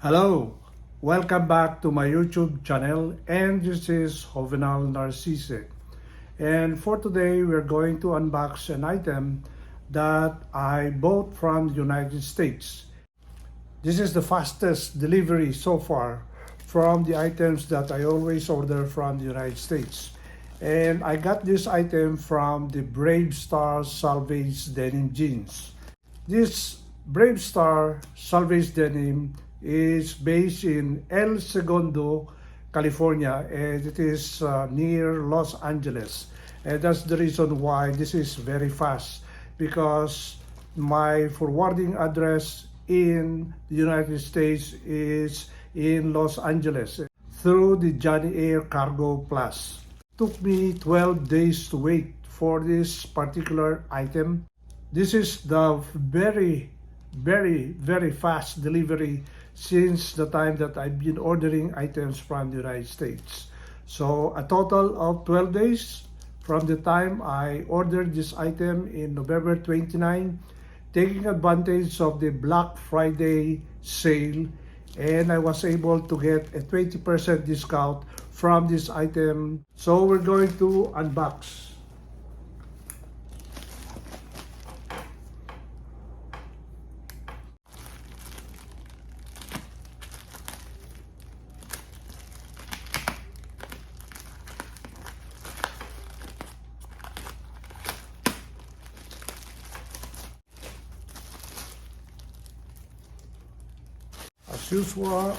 Hello, welcome back to my YouTube channel, and this is Juvenal Narcisse. And for today, we're going to unbox an item that I bought from the United States. This is the fastest delivery so far from the items that I always order from the United States. And I got this item from the Brave Star Selvedge Denim jeans. This Brave Star Selvedge Denim is based in El Segundo, California, and it is near Los Angeles. And that's the reason why this is very fast, because my forwarding address in the United States is in Los Angeles through the Johnny Air Cargo Plus. Took me 12 days to wait for this particular item. This is the very fast delivery since the time that I've been ordering items from the United States. So a total of 12 days from the time I ordered this item in November 29, taking advantage of the Black Friday sale, and I was able to get a 20% discount from this item. So we're going to unbox. As usual,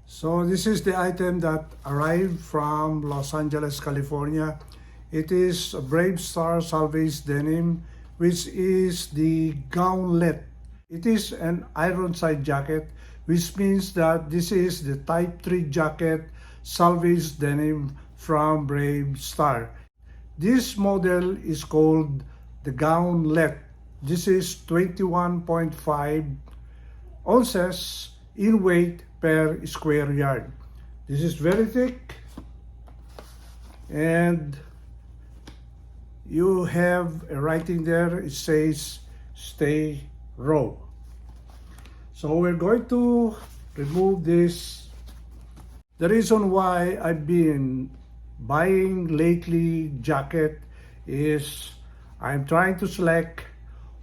so this is the item that arrived from Los Angeles, California. It is a Brave Star Selvedge Denim, which is the Gauntlet. It is an IRONSIDE jacket, which means that this is the Type 3 jacket Selvedge Denim from Brave Star. This model is called the Gauntlet. This is 21.5 ounces in weight per square yard. This is very thick, and you have a writing there. It says stay raw. So we're going to remove this. The reason why I've been buying lately jacket is I'm trying to select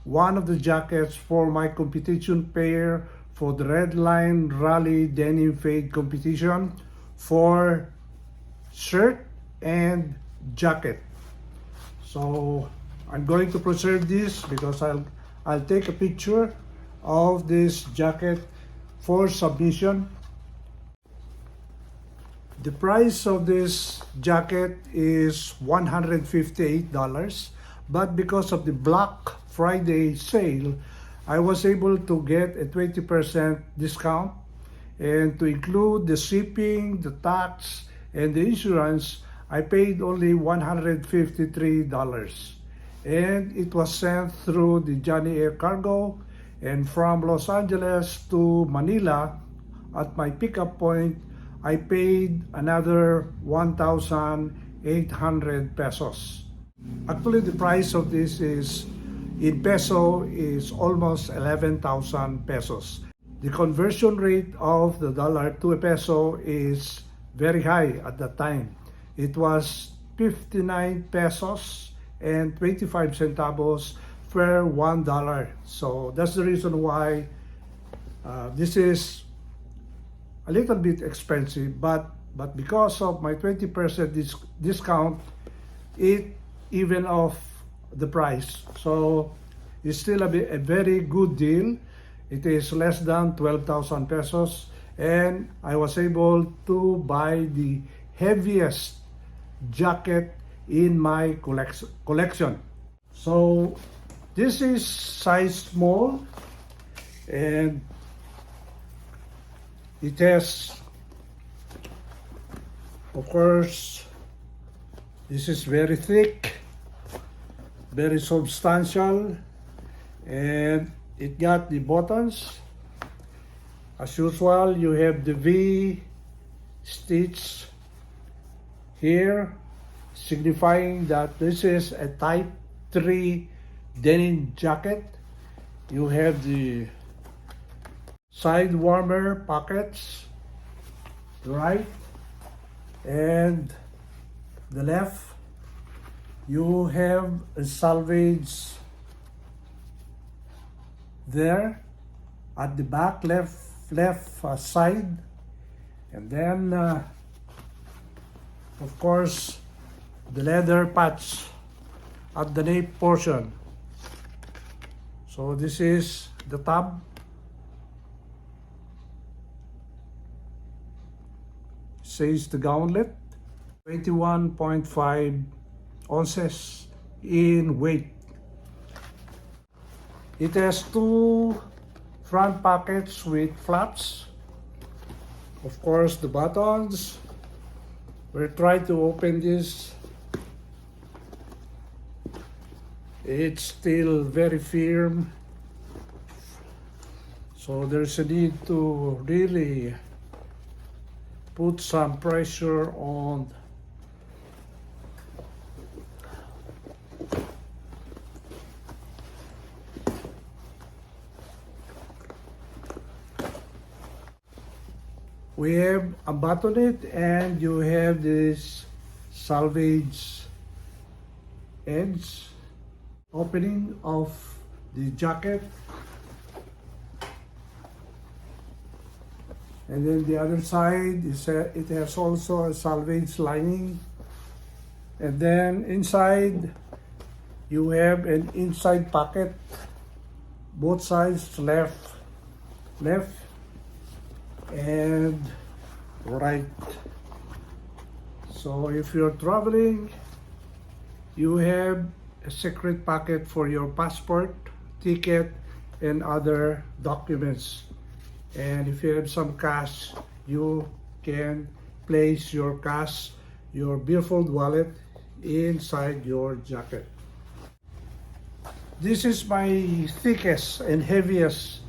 one of the jackets for my competition pair for the Red Line Rally Denim Fade competition for shirt and jacket. So I'm going to preserve this because I'll take a picture of this jacket for submission. The price of this jacket is $158, but because of the Black Friday sale, I was able to get a 20% discount, and to include the shipping, the tax, and the insurance, I paid only $153. And it was sent through the Johnny Air Cargo, and from Los Angeles to Manila at my pickup point, I paid another 1,800 pesos. Actually, the price of this is in peso is almost 11,000 pesos. The conversion rate of the dollar to a peso is very high at that time. It was 59 pesos and 25 centavos per $1. So that's the reason why this is a little bit expensive, but because of my 20% discount, it even off the price. So it's still a very good deal. It is less than 12,000 pesos, and I was able to buy the heaviest jacket in my collection. So this is size small, and it has, of course, this is very thick, very substantial, and it got the buttons. As usual, you have the V stitch here, signifying that this is a type 3 denim jacket. You have the side warmer pockets, right, and the left. You have a selvage there at the back left side, and then of course the leather patch at the nape portion. So this is the top. Says the Gauntlet, 21.5 ounces in weight. It has two front pockets with flaps. Of course, the buttons. We'll try to open this. It's still very firm, so there's a need to really put some pressure on. We have unbuttoned it, and you have this selvage edge opening of the jacket, and then the other side is it has also a selvage lining, and then inside you have an inside pocket, both sides, left and right. So if you're traveling, you have a secret pocket for your passport, ticket, and other documents. And if you have some cash, you can place your cash, your billfold wallet, inside your jacket. This is my thickest and heaviest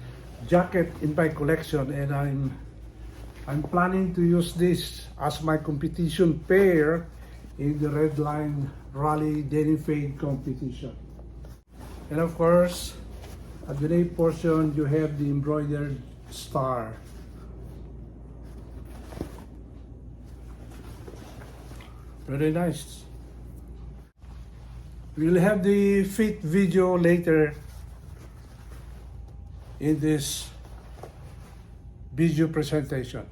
jacket in my collection, and I'm planning to use this as my competition pair in the Red Line Rally Denim Fade competition. And of course, at the nape portion, you have the embroidered star. Very nice. We'll have the fit video later in this video presentation.